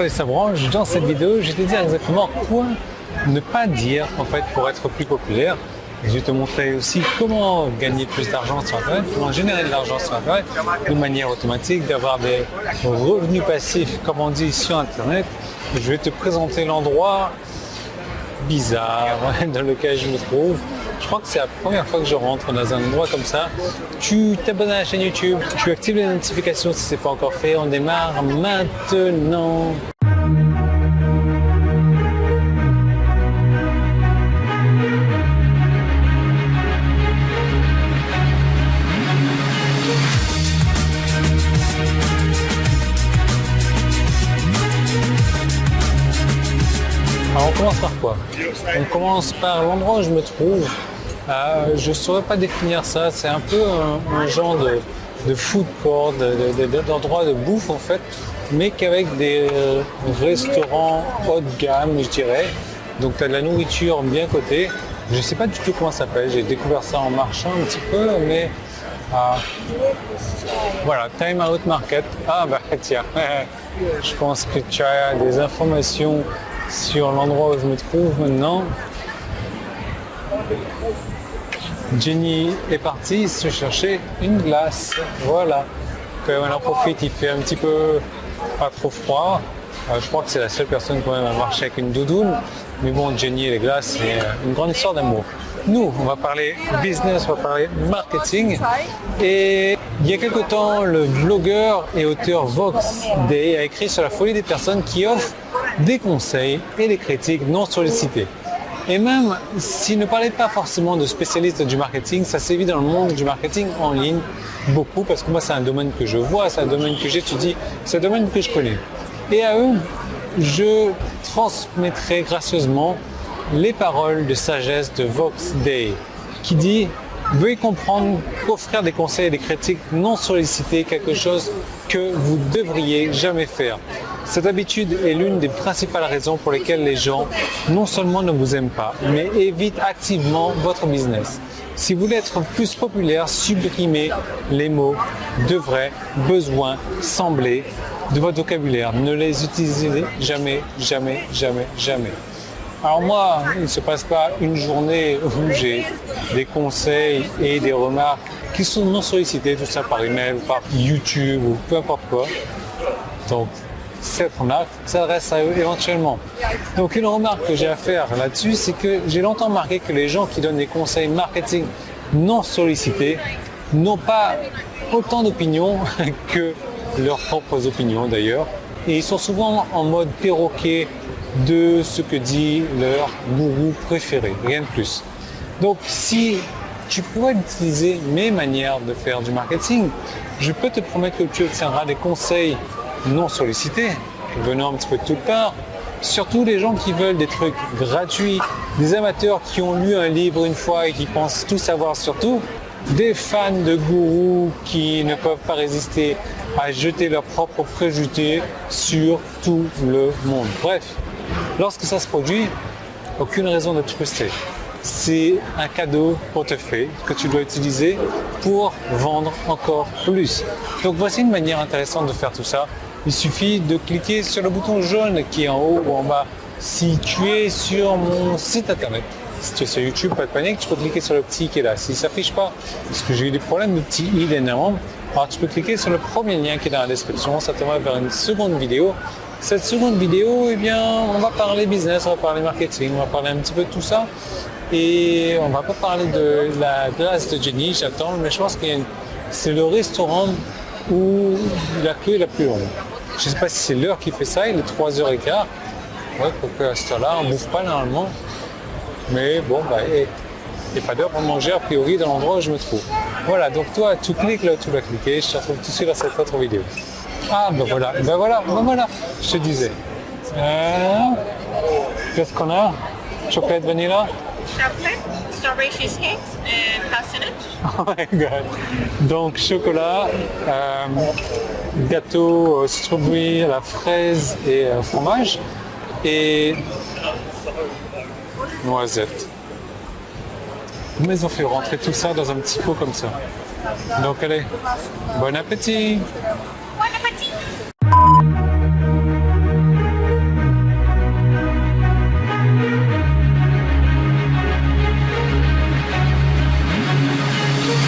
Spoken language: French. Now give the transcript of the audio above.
Salut, ça branche. Dans cette vidéo, je vais te dire exactement quoi ne pas dire en fait pour être plus populaire. Et je vais te montrer aussi comment gagner plus d'argent sur Internet, comment générer de l'argent sur Internet de manière automatique, d'avoir des revenus passifs comme on dit sur Internet. Et je vais te présenter l'endroit bizarre dans lequel je me trouve. Je crois que c'est la première fois que je rentre dans un endroit comme ça. Tu t'abonnes à la chaîne YouTube, tu actives les notifications si ce n'est pas encore fait. On démarre maintenant. Alors on commence par quoi? On commence par l'endroit où je me trouve. Je ne saurais pas définir ça, c'est un peu un genre de food court, d'endroit de bouffe en fait, mais qu'avec des restaurants haut de gamme je dirais. Donc tu as de la nourriture bien cotée. Je ne sais pas du tout comment ça s'appelle, j'ai découvert ça en marchant un petit peu, mais voilà, Time Out Market. Ah bah tiens, je pense que tu as des informations sur l'endroit où je me trouve maintenant. Jenny est partie se chercher une glace. Voilà. Quand même, elle en profite, il fait un petit peu pas trop froid. Je crois que c'est la seule personne quand même à marcher avec une doudoune. Mais bon, Jenny et les glaces, c'est une grande histoire d'amour. Nous, on va parler business, on va parler marketing. Et il y a quelque temps, le blogueur et auteur Vox Day a écrit sur la folie des personnes qui offrent des conseils et des critiques non sollicités. Et même s'il ne parlait pas forcément de spécialistes du marketing, ça sévit dans le monde du marketing en ligne beaucoup parce que moi c'est un domaine que je vois, c'est un domaine que j'étudie, c'est un domaine que je connais. Et à eux, je transmettrai gracieusement les paroles de sagesse de Vox Day qui dit « Veuillez comprendre qu'offrir des conseils et des critiques non sollicités est quelque chose que vous devriez jamais faire. Cette habitude est l'une des principales raisons pour lesquelles les gens non seulement ne vous aiment pas, mais évitent activement votre business. Si vous voulez être plus populaire, supprimez les mots devrait, besoin, semblait de votre vocabulaire. Ne les utilisez jamais, jamais, jamais, jamais. Alors moi, il ne se passe pas une journée où j'ai des conseils et des remarques qui sont non sollicités, tout ça par email, ou par YouTube ou peu importe quoi. Donc, cette remarque s'adresse à eux éventuellement. Donc une remarque que j'ai à faire là-dessus, c'est que j'ai longtemps remarqué que les gens qui donnent des conseils marketing non sollicités n'ont pas autant d'opinions que leurs propres opinions d'ailleurs. Et ils sont souvent en mode perroquet de ce que dit leur gourou préféré, rien de plus. Donc si tu pourrais utiliser mes manières de faire du marketing, je peux te promettre que tu obtiendras des conseils non sollicités, venant un petit peu de toutes parts, surtout les gens qui veulent des trucs gratuits, des amateurs qui ont lu un livre une fois et qui pensent tout savoir sur tout, des fans de gourous qui ne peuvent pas résister à jeter leurs propres préjugés sur tout le monde. Bref, lorsque ça se produit, aucune raison d'être frustré. C'est un cadeau qu'on te fait, que tu dois utiliser pour vendre encore plus. Donc voici une manière intéressante de faire tout ça. Il suffit de cliquer sur le bouton jaune qui est en haut ou en bas. Si tu es sur mon site internet, si tu es sur YouTube, pas de panique, tu peux cliquer sur le petit qui est là. S'il ne s'affiche pas, parce que j'ai eu des problèmes de petit i dernièrement, alors tu peux cliquer sur le premier lien qui est dans la description, ça te va vers une seconde vidéo. Cette seconde vidéo, eh bien, on va parler business, on va parler marketing, on va parler un petit peu de tout ça. Et on va pas parler de la glace de Jenny, j'attends, mais je pense que c'est le restaurant où la queue est la plus longue. Je ne sais pas si c'est l'heure qui fait ça, il est 3h15. Ouais, pour que à cette heure-là, on ne bouffe pas normalement. Mais bon, il n'y a pas d'heure pour manger a priori dans l'endroit où je me trouve. Voilà, donc toi, tu cliques là où tu dois cliquer, je te retrouve tout de suite dans cette autre vidéo. Ah, ben voilà, je te disais. Qu'est-ce qu'on a? Chocolat vanilla? Chocolate, strawberry cheesecake and hazelnut. Oh my god. Donc chocolat, gâteau strawberry à la fraise et fromage et noisette. Mais ils ont fait rentrer tout ça dans un petit pot comme ça. Donc allez, bon appétit!